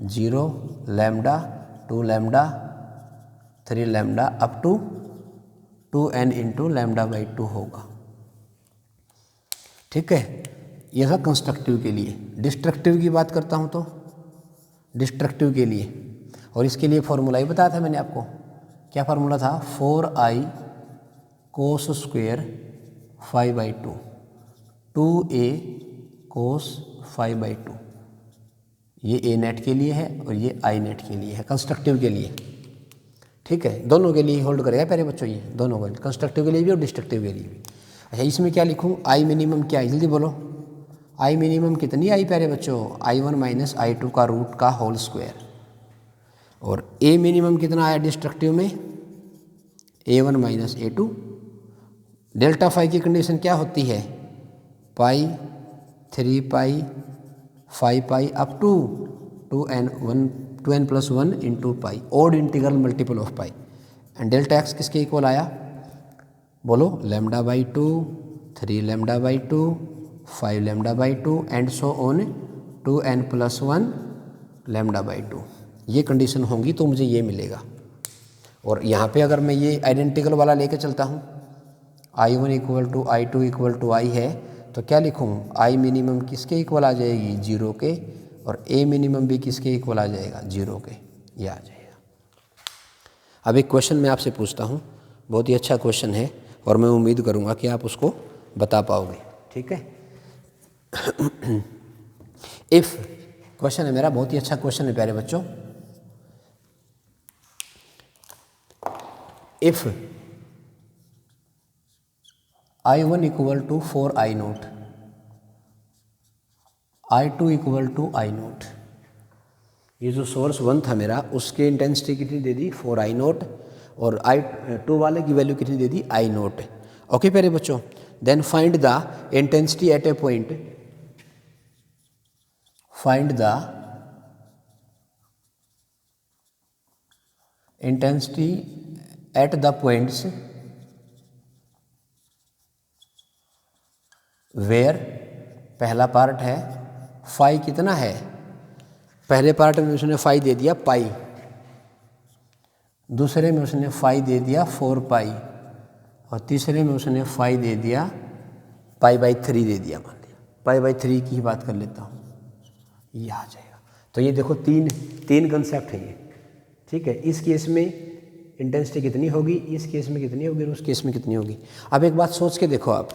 0, lambda, 2 lambda, 3 lambda up to 2n × λ/2 होगा। ठीक है, यह था कंस्ट्रक्टिव के लिए। डिस्ट्रक्टिव की बात करता हूँ तो डिस्ट्रक्टिव के लिए, और इसके लिए फॉर्मूला ही बताया था मैंने आपको। क्या फार्मूला था? 4i cos square 5/2, 2a cos 5/2। ये a नेट के लिए है और ये i नेट के लिए है, कंस्ट्रक्टिव के लिए। ठीक है, दोनों के लिए होल्ड करेगा प्यारे बच्चों, ये दोनों के लिए, कंस्ट्रक्टिव के लिए भी और डिस्ट्रक्टिव के लिए भी। अच्छा, इसमें क्या लिखूँ? आई मिनिमम क्या है? जल्दी बोलो। आई मिनिमम कितनी आई प्यारे बच्चों? I1 माइनस I2 का रूट का होल स्क्वायर। और ए मिनिमम कितना आया डिस्ट्रक्टिव में? A1 minus A2। Delta phi की कंडीशन क्या होती है? Pi, 3π, 5π up to 2n + 1 × pi, odd integral multiple of pi. And delta x किसके इक्वल आया? बोलो। λ/2, 3 λ/2, 5 λ/2 एंड सो ऑन 2n + 1 λ/2। ये कंडीशन होंगी तो मुझे ये मिलेगा। और यहाँ पे अगर मैं ये आइडेंटिकल वाला लेके चलता हूँ, I1 = I2 = I है, तो क्या लिखूँ? आई मिनिमम किसके इक्वल आ जाएगी? 0 के। और ए मिनिमम भी किसके इक्वल आ जाएगा? 0 के। ये आ जाएगा। अब एक क्वेश्चन मैं आपसे पूछता हूँ, बहुत ही अच्छा क्वेश्चन है और मैं उम्मीद करूँगा कि आप उसको बता पाओगे। ठीक है। इफ़ क्वेश्चन है मेरा, बहुत ही अच्छा क्वेश्चन है प्यारे बच्चों। If I1 = 4I0, I2 = I0। ये जो सोर्स 1 था मेरा, उसके इंटेंसिटी कितनी दे दी? 4I0। और I2 वाले की वैल्यू कितनी दे दी? I0। ओके प्यारे बच्चों, then find the intensity at a point, find the intensity at the points where, पहला पार्ट है फाई कितना है? पहले पार्ट में उसने फाई दे दिया पाई, दूसरे में उसने फाई दे दिया 4π, और तीसरे में उसने फाई दे दिया π/3 दे दिया। मान लिया π/3 की ही बात कर लेता हूँ, ये आ जाएगा। तो ये देखो तीन कंसेप्ट है ये। ठीक है, इस केस में इंटेंसिटी कितनी होगी, इस केस में कितनी होगी और उस केस में कितनी होगी। अब एक बात सोच के देखो आप,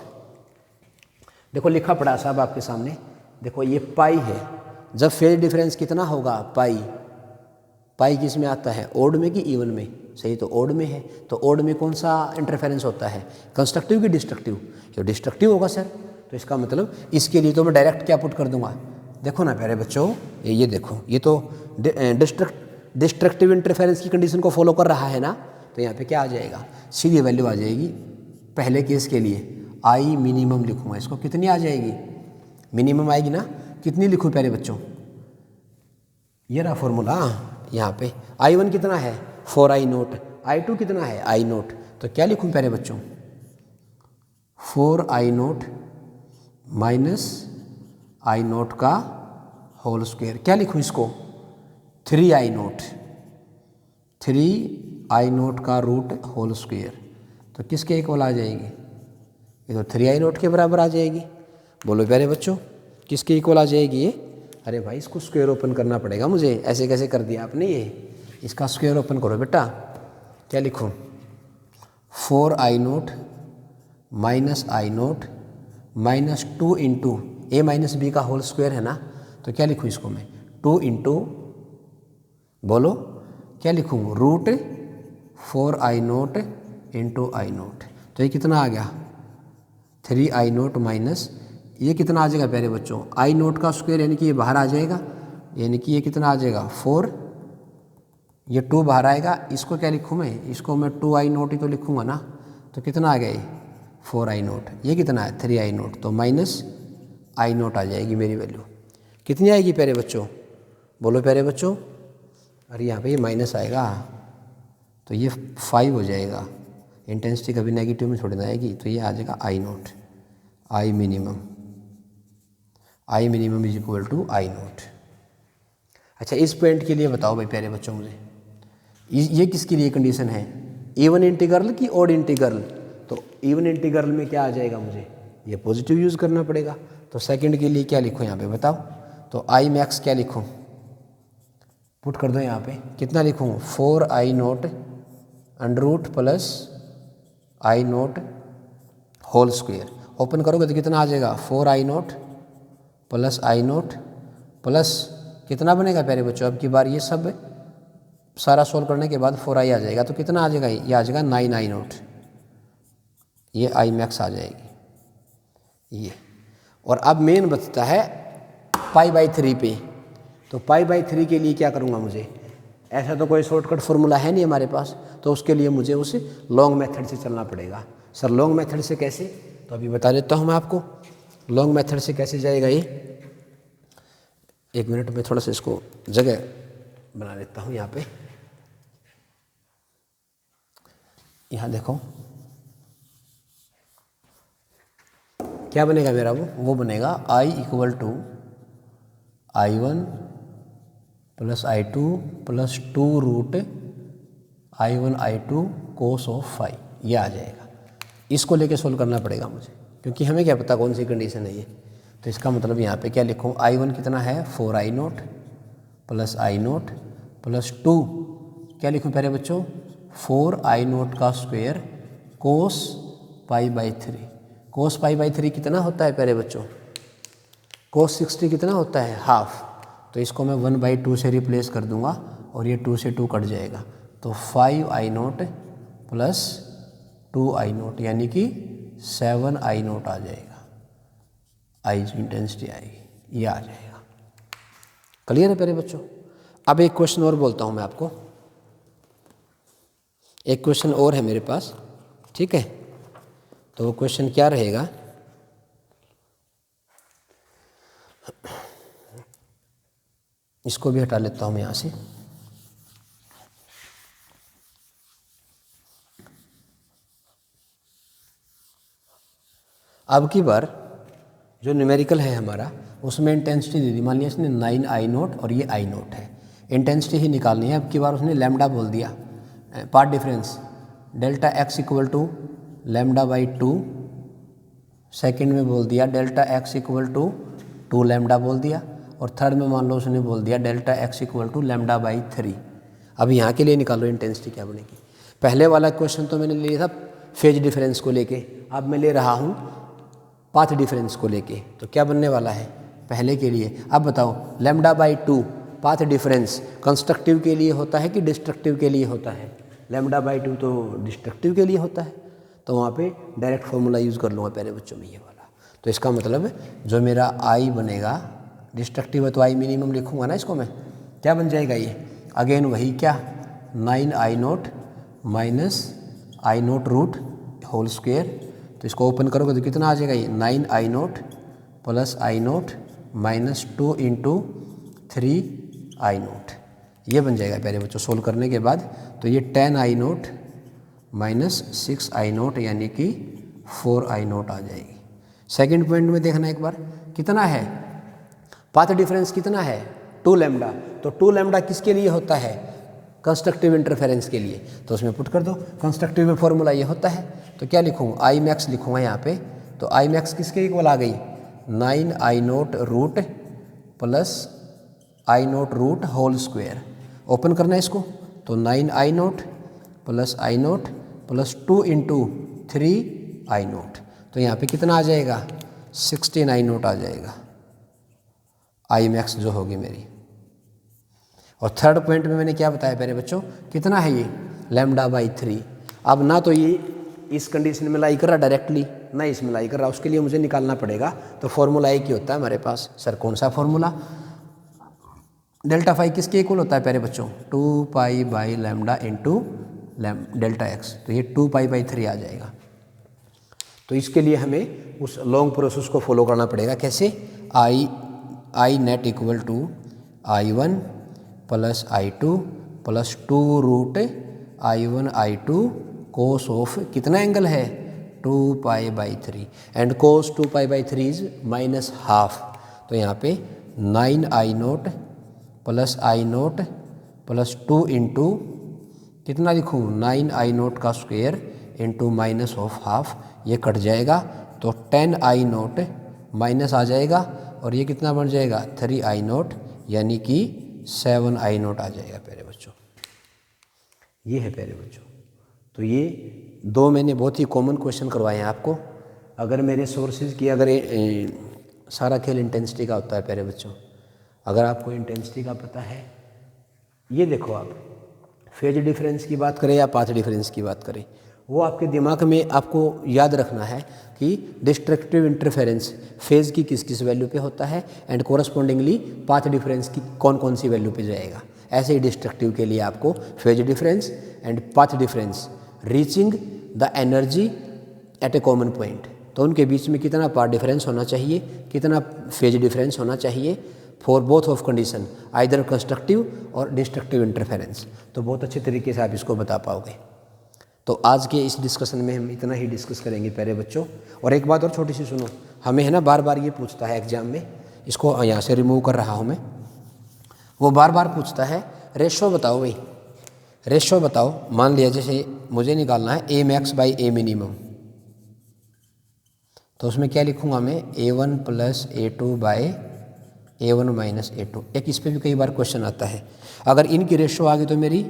देखो लिखा पड़ा साहब आपके सामने, देखो ये पाई है, जब फेज डिफरेंस कितना होगा? पाई, पाई किस में आता है, ओड में कि इवन में? सही, तो ओड में है। तो ओड में कौन सा इंटरफेरेंस होता है, कंस्ट्रक्टिव कि डिस्ट्रक्टिव? जो डिस्ट्रक्टिव होगा सर। तो इसका मतलब इसके लिए तो मैं डायरेक्ट क्या पुट कर दूंगा, देखो ना प्यारे बच्चों, ये देखो, ये तो डिस्ट्रक्टिव इंटरफेरेंस की कंडीशन को फॉलो कर रहा है ना। तो यहाँ पे क्या आ जाएगा, सीधी वैल्यू आ जाएगी पहले केस के लिए, आई मिनिमम लिखूंगा इसको, कितनी आ जाएगी, मिनिमम आएगी ना। कितनी लिखूँ प्यारे बच्चों, ये रहा फॉर्मूला, यहाँ पे I1 कितना है 4I नोट, I2 कितना है I नोट। तो क्या लिखूँ प्यारे बच्चों, 4I not minus I note का होल स्क्वायर। क्या लिखूँ इसको, 3I नोट, 3I नोट का रूट होल स्क्वायर। तो किसके इक्वल आ जाएगी, ये तो 3I नोट के बराबर आ जाएगी। बोलो प्यारे बच्चों, किसके इक्वल आ जाएगी ये? अरे भाई इसको स्क्वायर ओपन करना पड़ेगा मुझे, ऐसे कैसे कर दिया आपने ये, इसका स्क्वायर ओपन करो बेटा। क्या लिखूँ, 4I not minus I not minus 2 into A minus B का होल स्क्वायर है ना। तो क्या लिखूँ इसको मैं, 2 इंटू, बोलो क्या लिखूँ, root 4I not into I not. तो ये कितना आ गया, 3I नोट माइनस, ये कितना आ जाएगा प्यारे बच्चों, I नोट का स्क्वायर, यानी कि ये बाहर आ जाएगा, यानी कि ये कितना आ जाएगा 4, ये 2 बाहर आएगा। इसको क्या लिखूँ मैं, इसको मैं 2I नोट ही तो लिखूँगा ना। तो कितना आ गया ये 4I नोट, ये कितना है 3I नोट, तो माइनस I नोट आ जाएगी मेरी वैल्यू। कितनी आएगी प्यारे बच्चों, बोलो प्यारे बच्चों, अरे यहाँ पे ये माइनस आएगा, तो ये 5 हो जाएगा। इंटेंसिटी कभी नेगेटिव में थोड़ी ना आएगी। तो ये आ जाएगा I not, I minimum, I minimum is equal to I not. अच्छा इस पॉइंट के लिए बताओ भाई प्यारे बच्चों मुझे, ये किसके लिए कंडीशन है, इवन इंटीग्रल की ऑड इंटीग्रल? तो इवन इंटीग्रल में क्या आ जाएगा, मुझे ये पॉजिटिव यूज़ करना पड़ेगा। तो सेकंड के लिए क्या लिखूँ यहाँ पे बताओ, तो I मैक्स क्या लिखूँ, पुट कर दो यहाँ पे, कितना लिखूँ, 4I not under root plus I not whole square. Open करोगे तो कितना आ जाएगा, 4I not plus I not plus कितना बनेगा प्यारे बच्चों, अब की बार ये सब सारा सोल्व करने के बाद 4I आ जाएगा। तो कितना आ जाएगा, ये आ जाएगा 9I नोट, ये I मैक्स आ जाएगी ये। और अब मेन बचता है π/3 पे। तो π/3 के लिए क्या करूँगा, मुझे ऐसा तो कोई शॉर्टकट फॉर्मूला है नहीं हमारे पास, तो उसके लिए मुझे उस लॉन्ग मेथड से चलना पड़ेगा। सर लॉन्ग मेथड से कैसे, तो अभी बता देता हूँ मैं आपको लॉन्ग मेथड से कैसे जाएगा ये। एक मिनट में थोड़ा सा इसको जगह बना लेता हूँ यहाँ पे। यहाँ देखो क्या बनेगा मेरा, वो बनेगा I equal to I1 plus I2 plus 2 root I1 I2 cos of 5, ये आ जाएगा। इसको लेके सोल्व करना पड़ेगा मुझे, क्योंकि हमें क्या पता कौन सी कंडीशन है ये। तो इसका मतलब यहाँ पे क्या लिखूँ, I1 कितना है 4I not plus I not plus 2, क्या लिखूँ प्यारे बच्चों, 4I नोट का स्क्वायर कोस π/3। कोस π/3 कितना होता है प्यारे बच्चों, कोस 60 कितना होता है, हाफ। तो इसको मैं 1/2 से रिप्लेस कर दूंगा और ये 2 से 2 कट जाएगा। तो 5I note plus 2I note यानी कि 7I नोट आ जाएगा, आई इंटेंसिटी आएगी, ये आ जाएगा। क्लियर है प्यारे बच्चों। अब एक क्वेश्चन और बोलता हूँ मैं आपको, एक क्वेश्चन और है मेरे पास, ठीक है। तो वो क्वेश्चन क्या रहेगा, इसको भी हटा लेता हूँ मैं यहाँ से। अब की बार जो न्यूमेरिकल है हमारा, उसमें इंटेंसिटी दे दी, मान लिया इसने 9I नोट और ये I नोट है, इंटेंसिटी ही निकालनी है। अब की बार उसने लैम्डा बोल दिया, path difference delta x equal to λ/2, second में बोल दिया delta x equal to 2 lambda बोल दिया, और थर्ड में मान लो उसने बोल दिया डेल्टा x इक्वल टू λ/3। अब यहाँ के लिए निकालो इंटेंसिटी क्या बनेगी। पहले वाला क्वेश्चन तो मैंने लिया था फेज डिफरेंस को लेके, अब मैं ले रहा हूँ पाथ डिफरेंस को लेके। तो क्या बनने वाला है पहले के लिए, अब बताओ λ/2 पाथ डिफरेंस कंस्ट्रक्टिव के लिए होता है कि डिस्ट्रक्टिव के लिए होता है? λ/2 तो डिस्ट्रक्टिव के लिए होता है, तो वहाँ पे डायरेक्ट फॉर्मूला यूज़ कर लूँगा पहले बच्चों में ये वाला। तो इसका मतलब जो मेरा I बनेगा, डिस्ट्रक्टिव है तो I मिनिमम लिखूँगा ना इसको मैं, क्या बन जाएगा ये? अगेन वही क्या, 9I0 minus I0 root whole square. तो इसको ओपन करोगे तो कितना आ जाएगा ये? 9I0 plus I0 minus 2 into 3I0, ये बन जाएगा पहले बच्चों सोल्व करने के बाद। तो ये 10I0 माइनस 6I0 यानी कि 4I0 आ जाएगी। सेकंड पॉइंट में देखना एक बार कितना है, पाथ डिफरेंस कितना है? 2 लैम्डा। तो 2 लैम्डा किसके लिए होता है? कंस्ट्रक्टिव इंटरफेरेंस के लिए। तो उसमें पुट कर दो, कंस्ट्रक्टिव में फॉर्मूला ये होता है। तो क्या लिखूँगा? आई मैक्स लिखूँगा यहाँ पे। तो आई मैक्स किसके इक्वल आ गई? 9I0 root plus I0 root whole square. Open करना है इसको, तो 9I0 plus I0 plus 2 into 3I0। तो यहाँ पे कितना आ जाएगा? 16I0 आ जाएगा, आई मैक्स जो होगी मेरी। और थर्ड पॉइंट में मैंने क्या बताया पहले बच्चों, कितना है ये? λ/3। अब ना तो ये इस कंडीशन में लाई कर रहा डायरेक्टली, ना इसमें लाई कर रहा, उसके लिए मुझे निकालना पड़ेगा। तो फॉर्मूला एक ही होता है हमारे पास। सर कौन सा फॉर्मूला? डेल्टा फाई किसके इक्वल होता है पहले बच्चों? 2π/λ इंटू डेल्टा एक्स। तो ये 2π/3 आ जाएगा। तो इसके लिए हमें उस लॉन्ग प्रोसेस को फॉलो करना पड़ेगा। कैसे? I net equal to I1 plus I2 plus 2 root I1 I2 cos of कितना एंगल है? 2π/3 and cos 2π/3 is minus half. तो यहाँ पे 9I0 plus I0 plus 2 into कितना लिखूँ? 9I0 का square into minus of half, ये कट जाएगा तो 10I0 माइनस आ जाएगा और ये कितना बन जाएगा? 3I0 यानी कि 7I0 आ जाएगा प्यारे बच्चों। ये है प्यारे बच्चों। तो ये दो मैंने बहुत ही कॉमन क्वेश्चन करवाए हैं आपको। अगर मेरे सोर्सेज की सारा खेल इंटेंसिटी का होता है प्यारे बच्चों। अगर आपको इंटेंसिटी का पता है, ये देखो आप फेज डिफरेंस की बात करें या पाथ डिफरेंस की बात करें, वो आपके दिमाग में आपको याद रखना है कि डिस्ट्रक्टिव इंटरफेरेंस फेज़ की किस किस वैल्यू पे होता है एंड कोरस्पॉन्डिंगली पाथ डिफरेंस की कौन कौन सी वैल्यू पे जाएगा। ऐसे ही डिस्ट्रक्टिव के लिए आपको phase difference and path difference, reaching the energy at A common point, तो उनके बीच में कितना पाथ डिफरेंस होना चाहिए, कितना फेज डिफरेंस होना चाहिए for both of condition, either constructive और डिस्ट्रक्टिव इंटरफेरेंस। तो बहुत अच्छे तरीके से आप इसको बता पाओगे। तो आज के इस डिस्कशन में हम इतना ही डिस्कस करेंगे प्यारे बच्चों। और एक बात और छोटी सी सुनो, हमें है ना बार बार ये पूछता है एग्जाम में, इसको यहाँ से रिमूव कर रहा हूँ मैं, वो बार बार पूछता है रेशो बताओ भाई, रेशो बताओ। मान लिया जैसे मुझे निकालना है ए मैक्स बाई ए मिनिमम, तो उसमें क्या लिखूँगा मैं? A1 plus A2 by A1 minus A2। एक इस पर भी कई बार क्वेश्चन आता है। अगर इनकी रेशो आ गई तो मेरी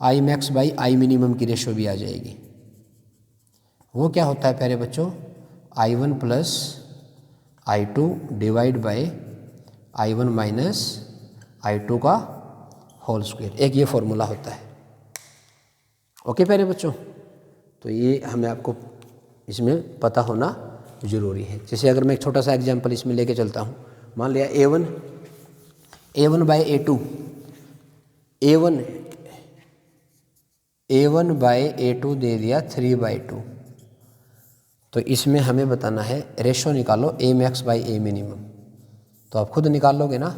I max by I minimum की रेशो भी आ जाएगी। वो क्या होता है प्यारे बच्चों? I1 plus I2 divide by I1 minus I2 का होल स्क्वायर, एक ये फॉर्मूला होता है। ओके प्यारे बच्चों, तो ये हमें आपको इसमें पता होना ज़रूरी है। जैसे अगर मैं एक छोटा सा एग्जांपल इसमें लेके चलता हूँ, मान लिया A1 by A2, A1 by A2 दे दिया 3/2। तो इसमें हमें बताना है रेशो निकालो A max by A minimum. तो आप खुद निकाल लोगे ना,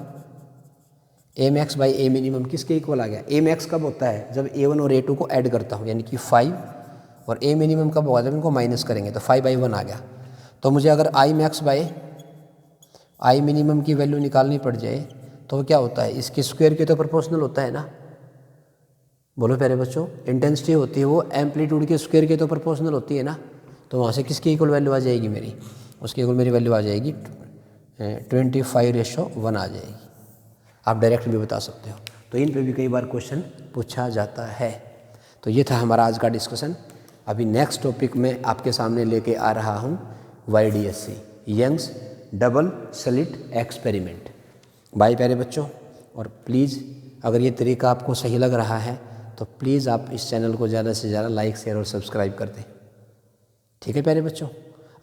A max by A minimum किसके इक्वल आ गया? A मैक्स कब होता है? जब A1 और A2 को ऐड करता हूँ, यानी कि 5, और A मिनिमम कब होगा? जब इनको माइनस करेंगे, तो 5/1 आ गया। तो मुझे अगर I max by I minimum की वैल्यू निकालनी पड़ जाए तो क्या होता है? इसके स्क्वायर के तो प्रोपोर्शनल होता है ना। बोलो प्यारे बच्चों, इंटेंसिटी होती है वो एम्पलीट्यूड के स्क्वायर के तो प्रोपोर्शनल होती है ना। तो वहाँ से किसकी इक्वल वैल्यू आ जाएगी मेरी? उसकी इक्वल मेरी वैल्यू आ जाएगी 25/1 आ जाएगी। आप डायरेक्ट भी बता सकते हो। तो इन पे भी कई बार क्वेश्चन पूछा जाता है। तो ये था हमारा आज का डिस्कशन। अभी नेक्स्ट टॉपिक में आपके सामने लेके आ रहा हूँ YDSC, Young's double slit experiment. Bye प्यारे बच्चों, और प्लीज़ अगर ये तरीका आपको सही लग रहा है तो प्लीज़ आप इस चैनल को ज़्यादा से ज़्यादा लाइक शेयर और सब्सक्राइब कर दें। ठीक है प्यारे बच्चों,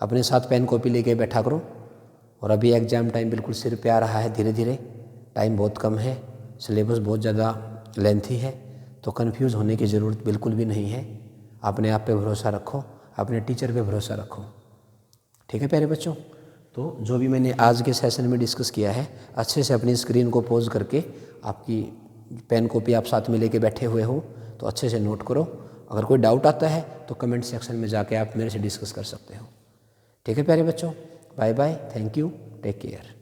अपने साथ पेन कॉपी लेके बैठा करो। और अभी एग्ज़ाम टाइम बिल्कुल सिर पे आ रहा है, धीरे धीरे टाइम बहुत कम है, सिलेबस बहुत ज़्यादा लेंथी है, तो कन्फ्यूज़ होने की ज़रूरत बिल्कुल भी नहीं है। अपने आप पे भरोसा रखो, अपने टीचर पे भरोसा रखो। ठीक है प्यारे बच्चों, तो जो भी मैंने आज के सेशन में डिस्कस किया है अच्छे से अपनी स्क्रीन को पॉज करके, आपकी पेन कॉपी आप साथ में लेके बैठे हुए हो तो अच्छे से नोट करो। अगर कोई डाउट आता है तो कमेंट सेक्शन में जाके आप मेरे से डिस्कस कर सकते हो। ठीक है प्यारे बच्चों, bye bye, thank you, take care.